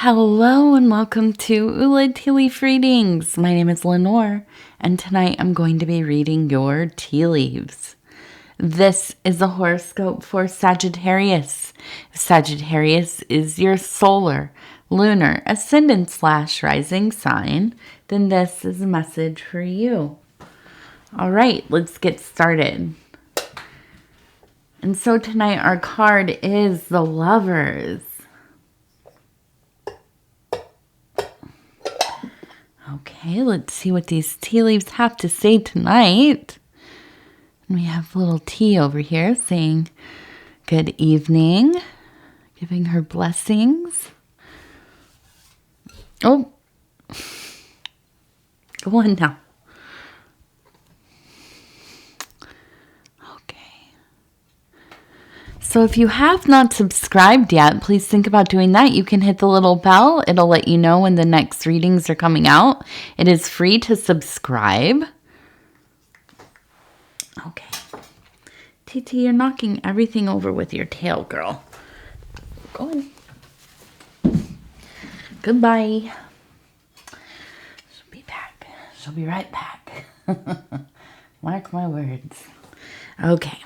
Hello and welcome to Ula Tea Leaf Readings. My name is Lenor, and tonight I'm going to be reading your tea leaves. This is a horoscope for Sagittarius. If Sagittarius is your solar, lunar, ascendant/rising sign, then this is a message for you. All right, let's get started. And so tonight our card is the Lovers. Okay, let's see what these tea leaves have to say tonight. And we have little tea over here saying good evening, giving her blessings. Oh, go on now. So if you have not subscribed yet, please think about doing that. You can hit the little bell. It'll let you know when the next readings are coming out. It is free to subscribe. Okay. TT, you're knocking everything over with your tail, girl. Go on. Goodbye. She'll be back. She'll be right back. Mark my words. Okay.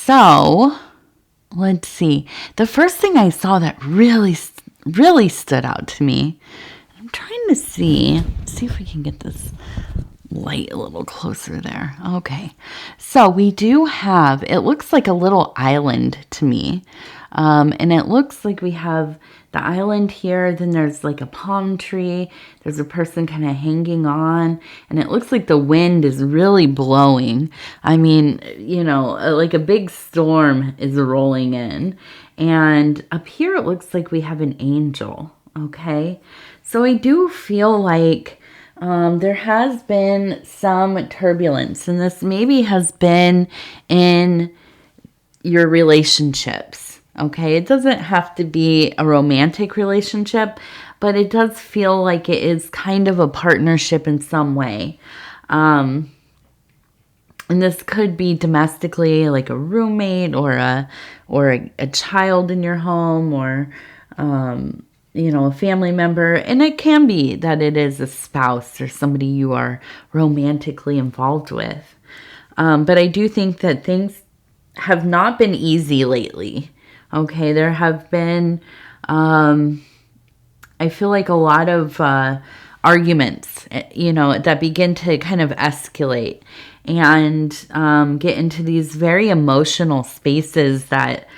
So, let's see. The first thing I saw that really stood out to me, I'm trying to see if we can get this light a little closer there. Okay. So, we do have, it looks like a little island to me. And it looks like we have the island here, then there's like a palm tree, there's a person kind of hanging on, and it looks like the wind is really blowing. I mean, you know, like a big storm is rolling in. And up here it looks like we have an angel, okay? So I do feel like there has been some turbulence, and this maybe has been in your relationships. Okay, it doesn't have to be a romantic relationship, but it does feel like it is kind of a partnership in some way. And this could be domestically, like a roommate or a child in your home, or you know, a family member. And it can be that it is a spouse or somebody you are romantically involved with. But I do think that things have not been easy lately. Okay, there have been, I feel like a lot of arguments, you know, that begin to kind of escalate and get into these very emotional spaces that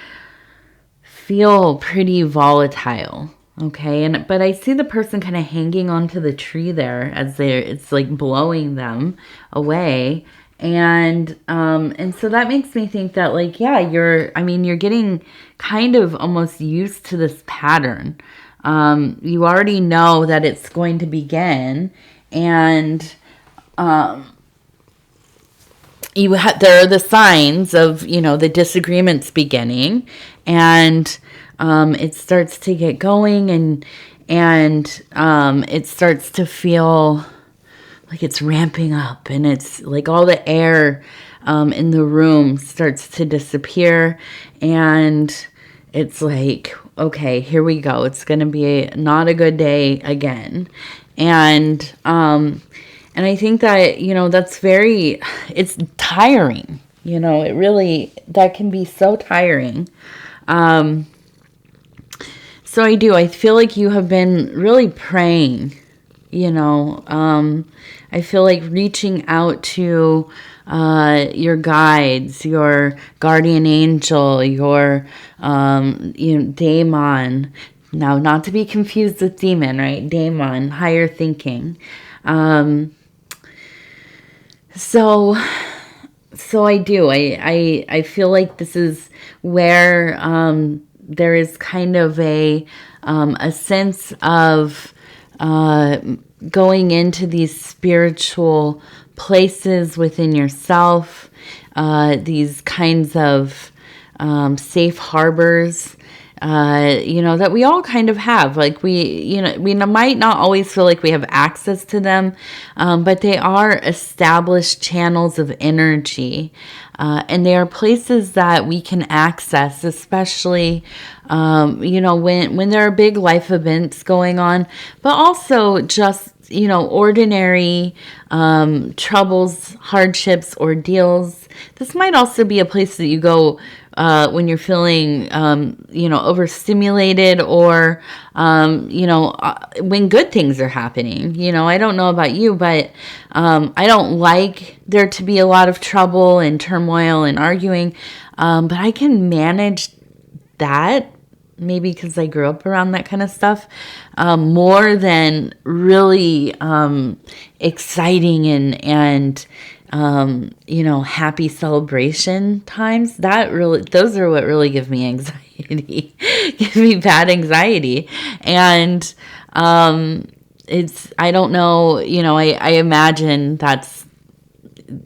feel pretty volatile. Okay, but I see the person kind of hanging onto the tree there as it's like blowing them away. And so that makes me think that, like, yeah, you're getting kind of almost used to this pattern. You already know that it's going to begin, and there are the signs of, you know, the disagreements beginning, and it starts to get going, and it starts to feel like it's ramping up, and it's like all the air in the room starts to disappear, and it's like, okay, here we go. It's going to be not a good day again. And I think that, you know, it's tiring. You know, that can be so tiring. So I feel like you have been really praying. You know, I feel like reaching out to your guides, your guardian angel, your daemon. Now, not to be confused with demon, right? Daemon, higher thinking. So I do. I feel like this is where there is kind of a sense of going into these spiritual places within yourself, these kinds of safe harbors, you know, that we all kind of have. Like we might not always feel like we have access to them, but they are established channels of energy And they are places that we can access, especially, when there are big life events going on, but also just, ordinary troubles, hardships, ordeals. This might also be a place that you go when you're feeling, overstimulated, or, when good things are happening. I don't know about you, but I don't like there to be a lot of trouble and turmoil and arguing, but I can manage that, maybe because I grew up around that kind of stuff, more than really exciting and happy celebration times. Those are what really give me anxiety, give me bad anxiety. And I don't know, I imagine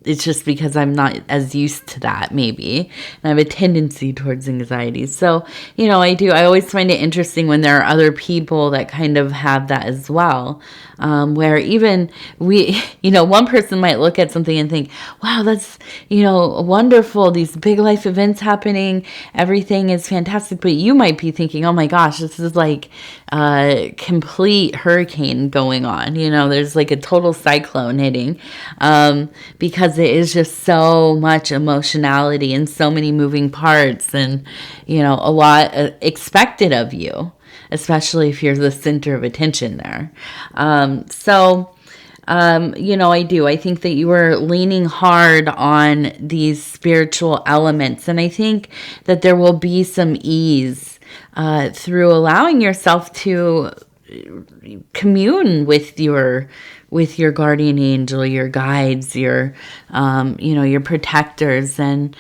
it's just because I'm not as used to that, maybe. And I have a tendency towards anxiety. So, I always find it interesting when there are other people that kind of have that as well. Where even one person might look at something and think, wow, that's, wonderful. These big life events happening. Everything is fantastic. But you might be thinking, oh my gosh, this is like a complete hurricane going on. There's like a total cyclone hitting. Because it is just so much emotionality and so many moving parts, and, a lot expected of you, especially if you're the center of attention there. I think that you are leaning hard on these spiritual elements. And I think that there will be some ease through allowing yourself to commune with your guardian angel, your guides, your protectors, and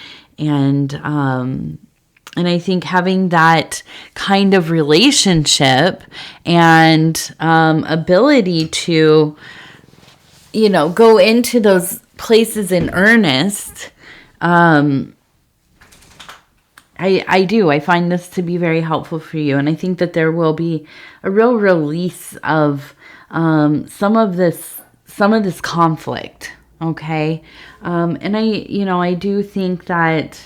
I think having that kind of relationship and ability to, go into those places in earnest, I find this to be very helpful for you. And I think that there will be a real release of some of this conflict. Okay. And I do think that,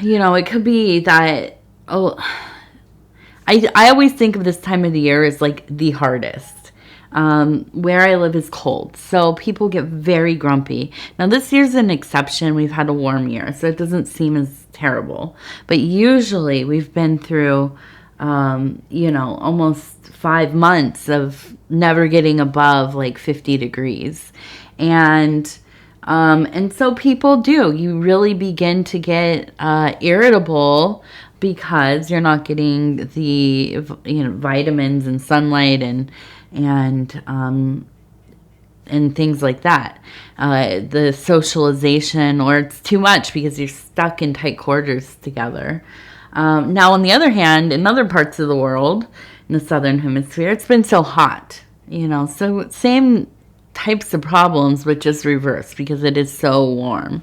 it could be that, I always think of this time of the year as like the hardest. Where I live is cold, so people get very grumpy. Now, this year's an exception. We've had a warm year, so it doesn't seem as terrible. But usually we've been through, almost 5 months of never getting above like 50 degrees. And so people do. You really begin to get irritable because you're not getting the vitamins and sunlight and things like that. The socialization, or it's too much because you're stuck in tight quarters together. Now, on the other hand, in other parts of the world, in the southern hemisphere, it's been so hot, so same types of problems, but just reversed because it is so warm.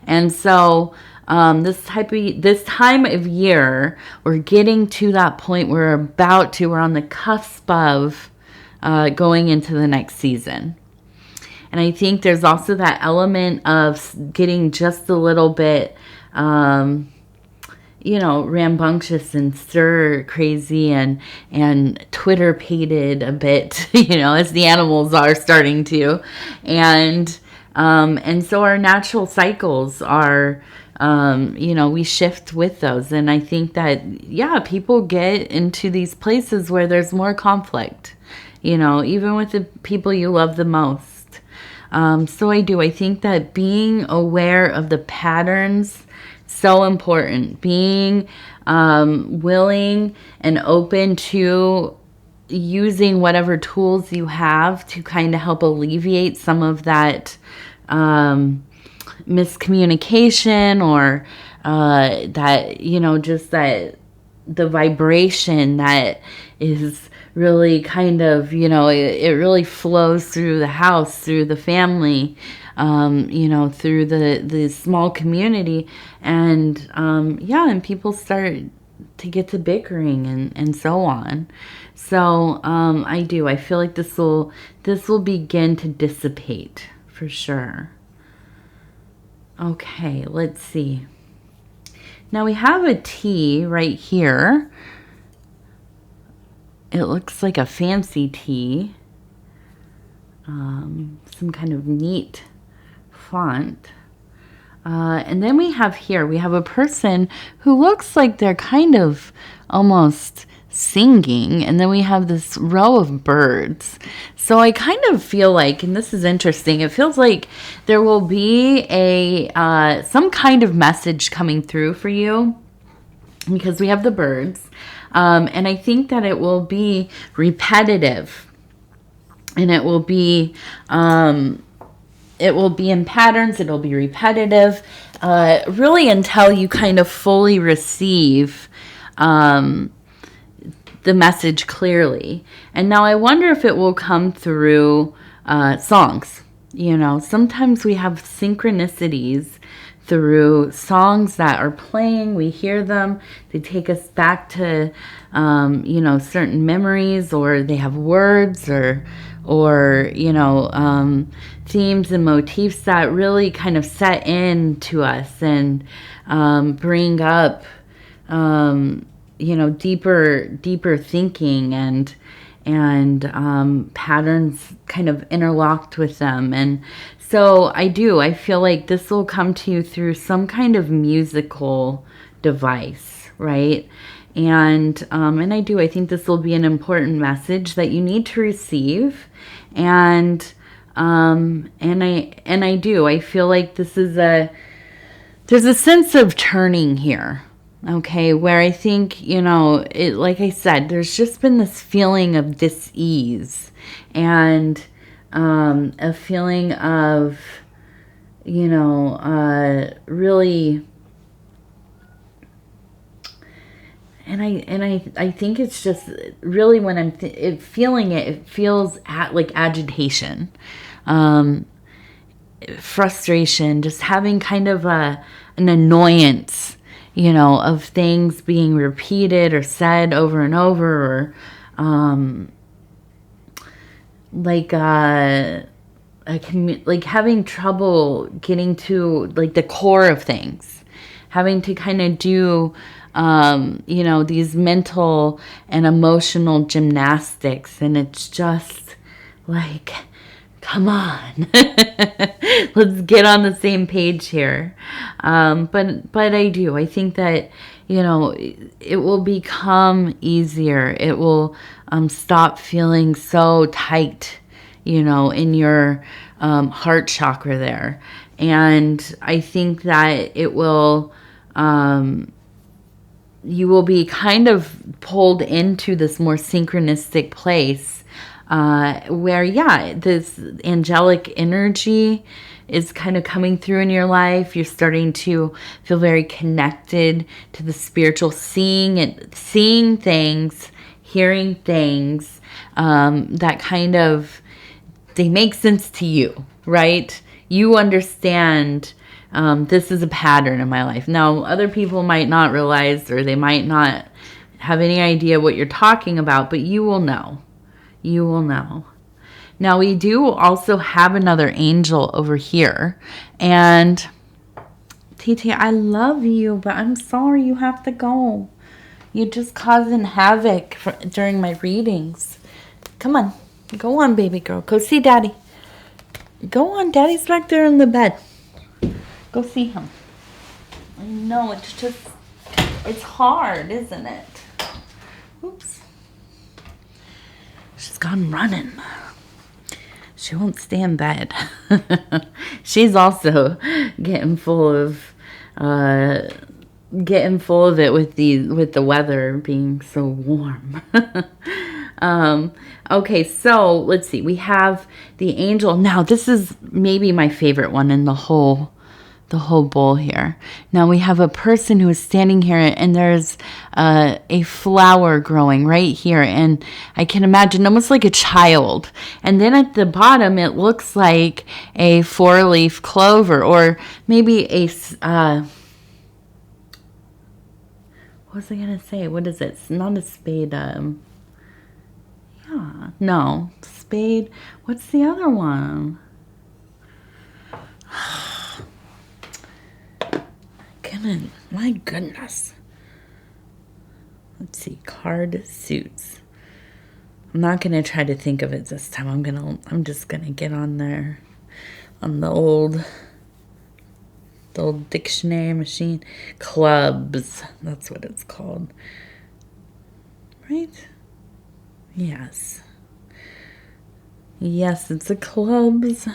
And so this time of year, we're getting to that point where we're on the cusp of going into the next season. And I think there's also that element of getting just a little bit, rambunctious and stir crazy and Twitter-pated a bit, as the animals are starting to. And so our natural cycles are, we shift with those. And I think that, people get into these places where there's more conflict, even with the people you love the most. So I think that being aware of the patterns, so important. Being willing and open to using whatever tools you have to kind of help alleviate some of that miscommunication, or that, just that the vibration that is really kind of, it really flows through the house, through the family, through the small community. And, and people start to get to bickering and so on. So, I feel like this will begin to dissipate for sure. Okay, let's see. Now we have a tea right here. It looks like a fancy tea. Some kind of neat font. And then we have a person who looks like they're kind of almost singing. And then we have this row of birds. So I kind of feel like, and this is interesting, it feels like there will be some kind of message coming through for you because we have the birds. And I think that it will be repetitive. And it will be in patterns. It'll be repetitive, really until you kind of fully receive the message clearly. And now I wonder if it will come through songs. You know, sometimes we have synchronicities through songs that are playing. We hear them. They take us back to, certain memories, or they have words or themes and motifs that really kind of set in to us and bring up, deeper thinking and patterns kind of interlocked with them. And so I feel like this will come to you through some kind of musical device, right? And I think this will be an important message that you need to receive. And I feel like there's a sense of turning here. Okay, where I think, like I said, there's just been this feeling of dis-ease and a feeling of, really. And I think it's just really when I'm feeling it, it feels like agitation, frustration, just having kind of an annoyance, of things being repeated or said over and over, or like having trouble getting to like the core of things, having to kind of do these mental and emotional gymnastics. And it's just like, come on, let's get on the same page here. But I think that, it will become easier. It will stop feeling so tight, in your heart chakra there. And I think that it will, you will be kind of pulled into this more synchronistic place where, this angelic energy is kind of coming through in your life. You're starting to feel very connected to the spiritual, seeing things, hearing things that kind of, they make sense to you, right? You understand this is a pattern in my life. Now, other people might not realize, or they might not have any idea what you're talking about, but you will know. You will know. Now, we do also have another angel over here. And, TT, I love you, but I'm sorry you have to go. You're just causing havoc during my readings. Come on. Go on, baby girl. Go see Daddy. Go on. Daddy's back there in the bed. Go see him. I know, it's hard, isn't it? Oops. She's gone running. She won't stay in bed. She's also getting full of it with the weather being so warm. Okay, so let's see. We have the angel. Now, this is maybe my favorite one in the whole bowl here. Now we have a person who is standing here, and there's a flower growing right here, and I can imagine almost like a child. And then at the bottom, it looks like a 4-leaf clover, or maybe a what was I gonna say? What is it? It's not a spade. No, spade. What's the other one? My goodness. Let's see, card suits. I'm not going to try to think of it this time. I'm just going to get on there on the old dictionary machine. Clubs. That's what it's called. Right? Yes. Yes, it's a clubs.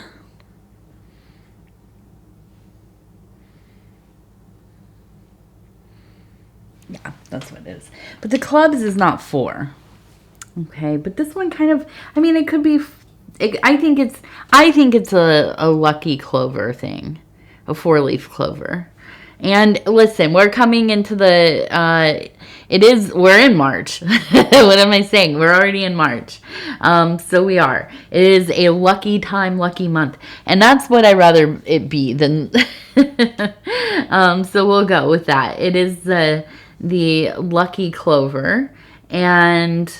Yeah, that's what it is. But the clubs is not 4. Okay, but this one kind of, I mean, it could be, I think it's a lucky clover thing, a 4-leaf clover. And listen, we're coming into we're in March. What am I saying? We're already in March. So we are. It is a lucky time, lucky month. And that's what I'd rather it be than, so we'll go with that. It is the lucky clover, and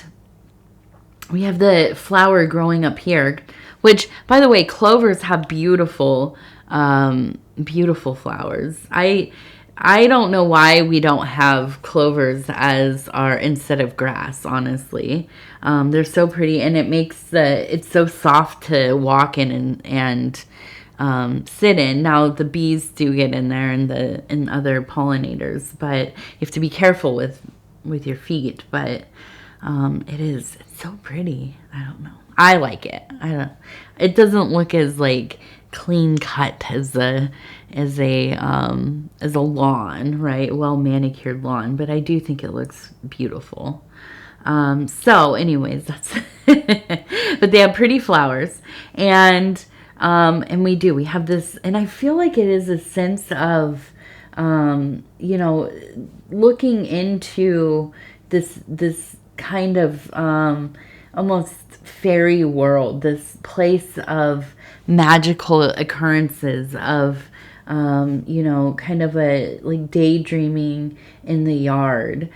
we have the flower growing up here, which, by the way, clovers have beautiful flowers. I don't know why we don't have clovers as our instead of grass, honestly. They're so pretty, and it makes it's so soft to walk in and sit in. Now the bees do get in there and other pollinators, but you have to be careful with your feet. But it's so pretty. I don't know. I like it. It doesn't look as like clean cut as a lawn, right? Well manicured lawn, but I do think it looks beautiful. So anyways, that's but they have pretty flowers, and we have this, and I feel like it is a sense of looking into this kind of almost fairy world, this place of magical occurrences, of kind of a like daydreaming in the yard,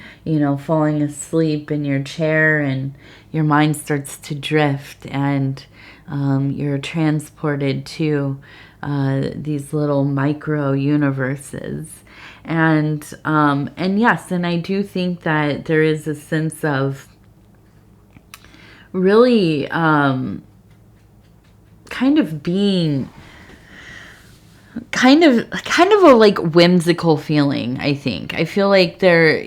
falling asleep in your chair, and your mind starts to drift, and you're transported to these little micro universes. And yes, and I do think that there is a sense of really kind of being kind of a like whimsical feeling. I feel like there,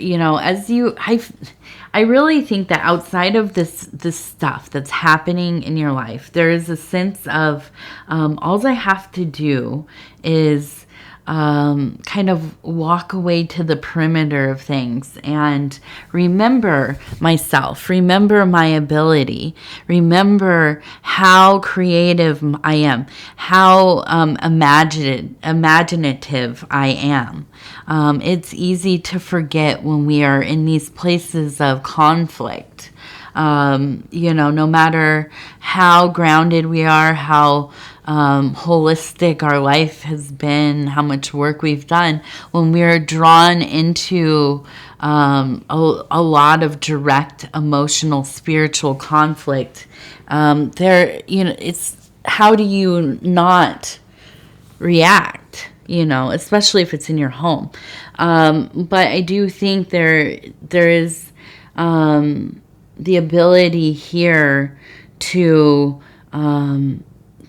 I really think that outside of this stuff that's happening in your life, there is a sense of all I have to do is kind of walk away to the perimeter of things and remember myself, remember my ability, remember how creative I am, how imaginative I am. It's easy to forget when we are in these places of conflict. No matter how grounded we are, how holistic our life has been, how much work we've done, when we're drawn into a lot of direct emotional, spiritual conflict, it's how do you not react? Especially if it's in your home. But I do think there is the ability here to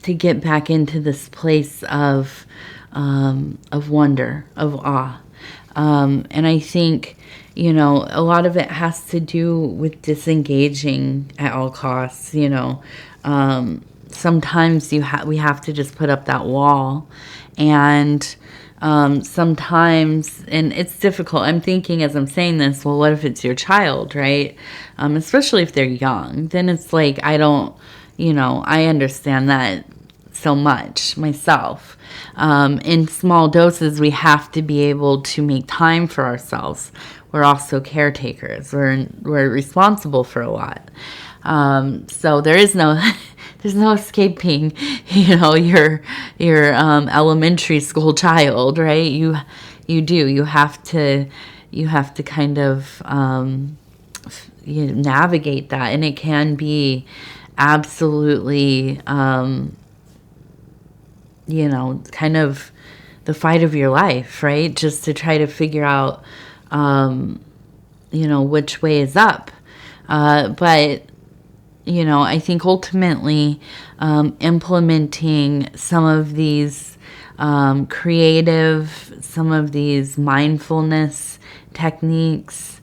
get back into this place of wonder, of awe. And I think, a lot of it has to do with disengaging at all costs. Sometimes we have to just put up that wall, and sometimes, and it's difficult. I'm thinking as I'm saying this, well, what if it's your child, right? Especially if they're young, then it's like, I understand that so much myself. In small doses, we have to be able to make time for ourselves. We're also caretakers. We're responsible for a lot. So there is no there's no escaping, your elementary school child, right? You have to kind of navigate that, and it can be absolutely kind of the fight of your life, right? Just to try to figure out, which way is up. But I think ultimately implementing some of these creative, some of these mindfulness techniques,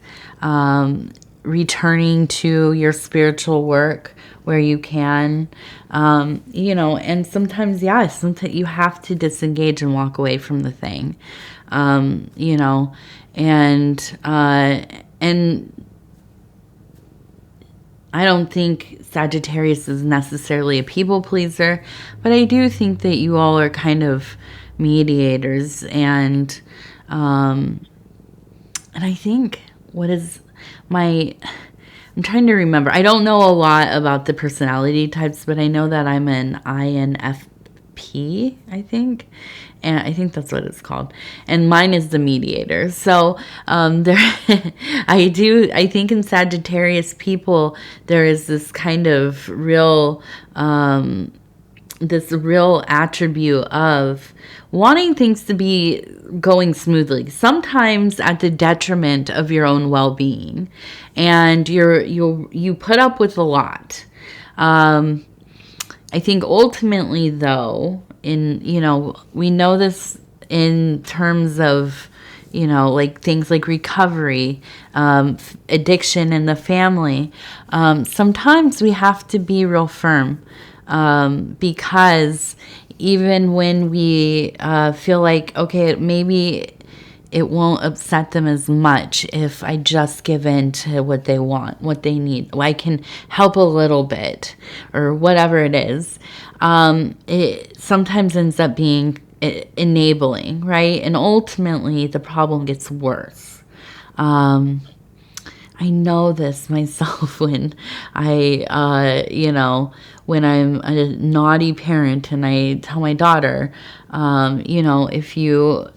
returning to your spiritual work where you can, and sometimes you have to disengage and walk away from the thing, and I don't think Sagittarius is necessarily a people pleaser, but I do think that you all are kind of mediators, and I think I'm trying to remember. I don't know a lot about the personality types, but I know that I'm an INFP, I think. And I think that's what it's called. And mine is the mediator. So I think in Sagittarius people, there is this kind of real attribute of wanting things to be going smoothly, sometimes at the detriment of your own well-being, and you put up with a lot. I think ultimately, though, we know this in terms of like things like recovery, addiction in the family. Sometimes we have to be real firm, because even when we feel like, okay, maybe it won't upset them as much if I just give in to what they want, what they need. I can help a little bit or whatever it is. It sometimes ends up being enabling, right? And ultimately the problem gets worse. I know this myself when when I'm a naughty parent and I tell my daughter, if you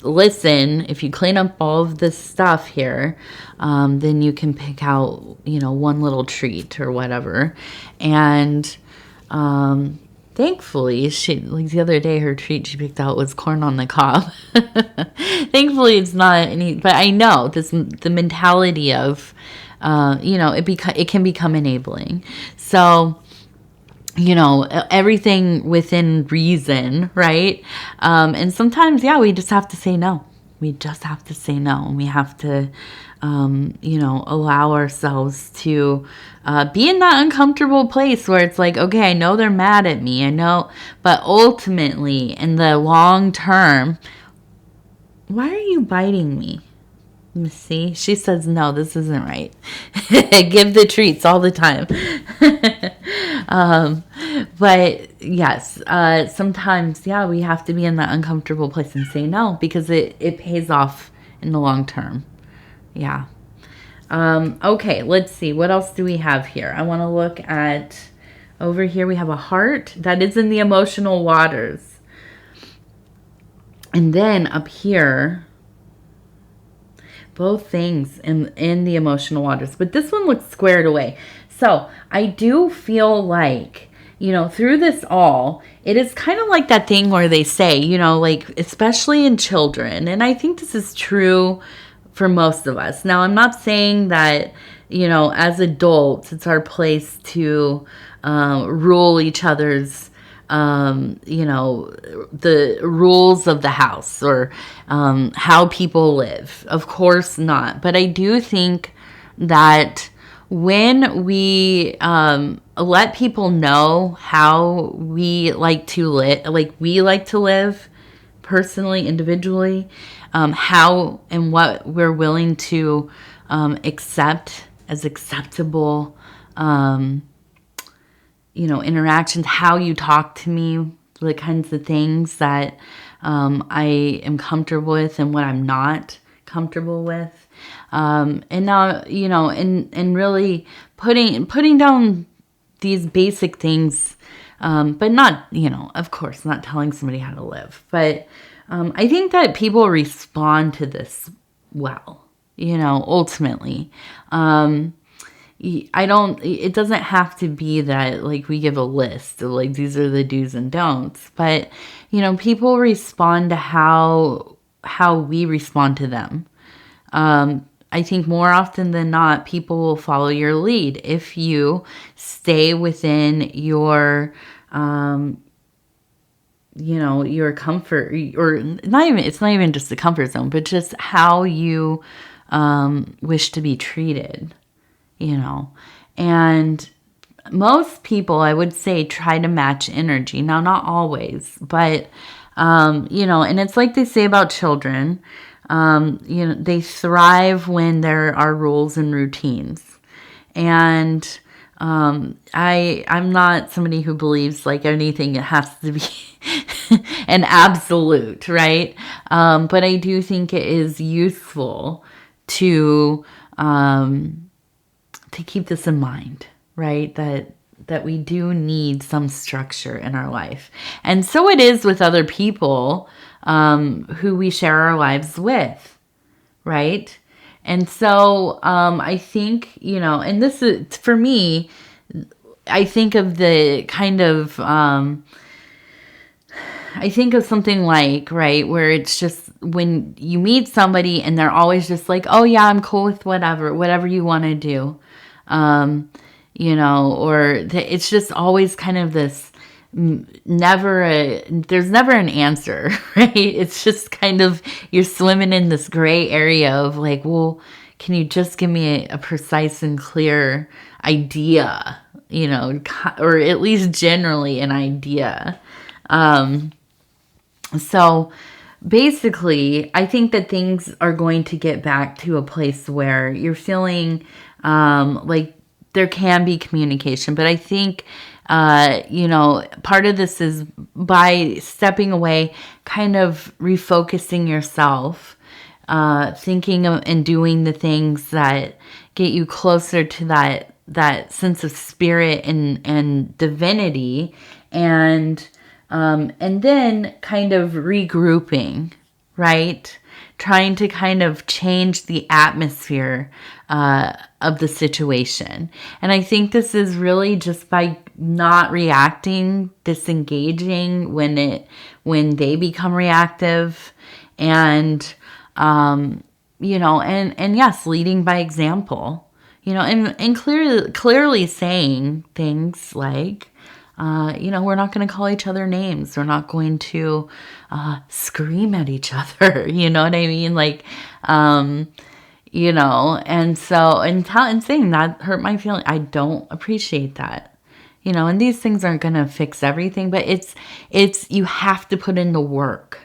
listen, if you clean up all of this stuff here, then you can pick out, one little treat or whatever. And thankfully, the other day, her treat she picked out was corn on the cob. Thankfully, it's not any, but I know the mentality of, it can become enabling. So, everything within reason, right? And sometimes, we just have to say no. We just have to say no. And we have to, allow ourselves to be in that uncomfortable place where it's like, okay, I know they're mad at me. I know, but ultimately, in the long term, why are you biting me? Let me see. She says, no, this isn't right. Give the treats all the time. But yes, sometimes, we have to be in that uncomfortable place and say no, because it pays off in the long term. Yeah. Okay, let's see. What else do we have here? I want to look at, over here we have a heart that is in the emotional waters. And then up here, both things in the emotional waters. But this one looks squared away. So I do feel like, through this all, it is kind of like that thing where they say, like, especially in children. And I think this is true for most of us. Now, I'm not saying that, as adults, it's our place to rule each other's, the rules of the house or how people live. Of course not. But I do think that when we let people know how we like to live, personally, individually, how and what we're willing to accept as acceptable, interactions, how you talk to me, the kinds of things that I am comfortable with and what I'm not comfortable with. And now, and really putting down these basic things, but not, of course, not telling somebody how to live. But I think that people respond to this well, ultimately. it doesn't have to be that like we give a list of like these are the do's and don'ts, but people respond to how we respond to them. I think more often than not, people will follow your lead if you stay within your your comfort, or not even, it's not even just the comfort zone, but just how you wish to be treated, and most people, I would say, try to match energy. Now, not always, but, and it's like they say about children, they thrive when there are rules and routines. And I'm not somebody who believes like anything has to be an absolute, right? But I do think it is useful to keep this in mind, right? That we do need some structure in our life. And so it is with other people who we share our lives with, right? And so I think, and this is, for me, I think of the kind of, I think of something like, right, where it's just when you meet somebody and they're always just like, oh yeah, I'm cool with whatever you want to do. It's just always kind of this there's never an answer, right? It's just kind of, you're swimming in this gray area of like, well, can you just give me a precise and clear idea, or at least generally an idea. So basically, I think that things are going to get back to a place where you're feeling like there can be communication. But I think, part of this is by stepping away, kind of refocusing yourself, thinking of, and doing the things that get you closer to that sense of spirit and divinity, and then kind of regrouping, right? Trying to kind of change the atmosphere of the situation. And I think this is really just by not reacting, disengaging when they become reactive, and and yes, leading by example, and clearly saying things like, we're not going to call each other names. We're not going to scream at each other. You know what I mean? Like, and so, and saying that hurt my feeling. I don't appreciate that, and these things aren't going to fix everything, but you have to put in the work,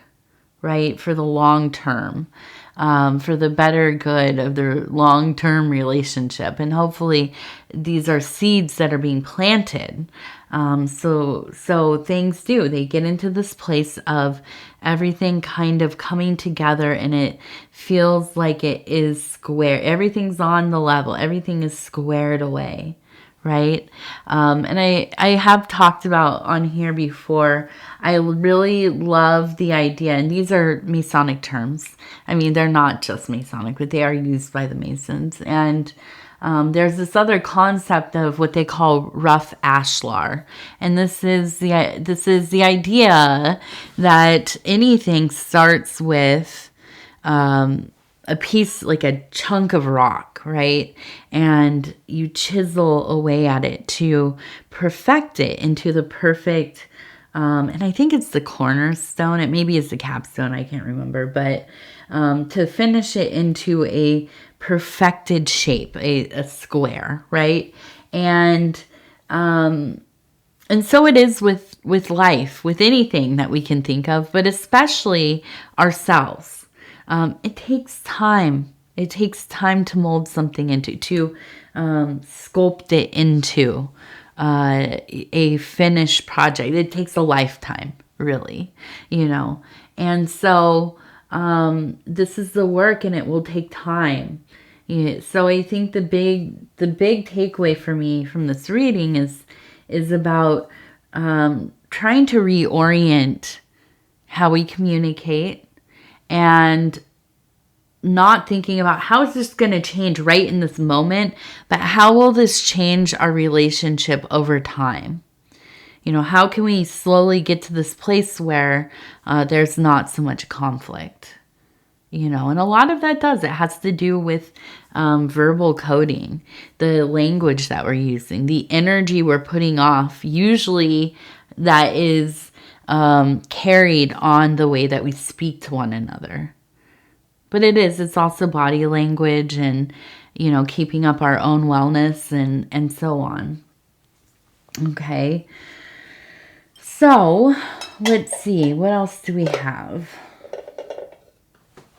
right? For the long term, for the better good of the long-term relationship. And hopefully these are seeds that are being planted. So things they get into this place of everything kind of coming together, and it feels like it is square. Everything's on the level. Everything is squared away. Right? And I have talked about on here before, I really love the idea, and these are Masonic terms. I mean, they're not just Masonic, but they are used by the Masons. And there's this other concept of what they call rough ashlar. And this is the idea that anything starts with a piece, like a chunk of rock, right? And you chisel away at it to perfect it into the perfect, and I think it's the cornerstone. It maybe is the capstone. I can't remember, but to finish it into a perfected shape, a square, right? And so it is with life, with anything that we can think of, but especially ourselves. It takes time. It takes time to mold something to sculpt it into a finished project. It takes a lifetime, really, And so this is the work, and it will take time. So I think the big takeaway for me from this reading is about trying to reorient how we communicate, and not thinking about how is this going to change right in this moment, but how will this change our relationship over time? You know, how can we slowly get to this place where there's not so much conflict? You know, and a lot of that it has to do with verbal coding, the language that we're using, the energy we're putting off. Usually that is carried on the way that we speak to one another. But it's also body language and, you know, keeping up our own wellness and so on. Okay. So let's see, what else do we have?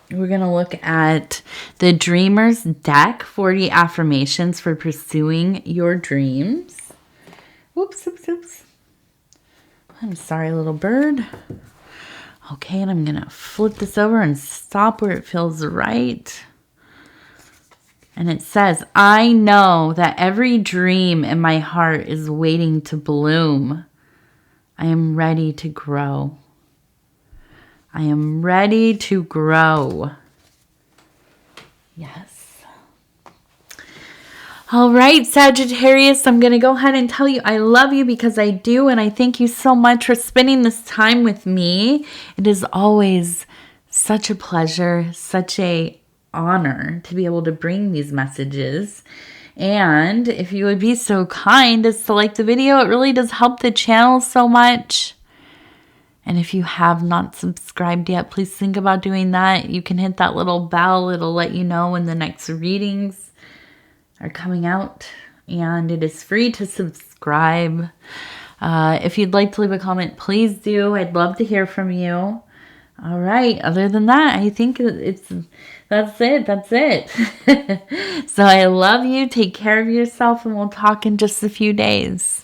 We're going to look at the Dreamer's Deck, 40 affirmations for pursuing your dreams. Oops. I'm sorry, little bird. Okay, and I'm going to flip this over and stop where it feels right. And it says, I know that every dream in my heart is waiting to bloom. I am ready to grow. I am ready to grow. Yes. All right, Sagittarius, I'm going to go ahead and tell you I love you because I do, and I thank you so much for spending this time with me. It is always such a pleasure, such a honor to be able to bring these messages. And if you would be so kind as to like the video, it really does help the channel so much. And if you have not subscribed yet, please think about doing that. You can hit that little bell. It'll let you know when the next readings are coming out. And it is free to subscribe. If you'd like to leave a comment, please do. I'd love to hear from you. All right. Other than that, I think that's it. So I love you. Take care of yourself, and we'll talk in just a few days.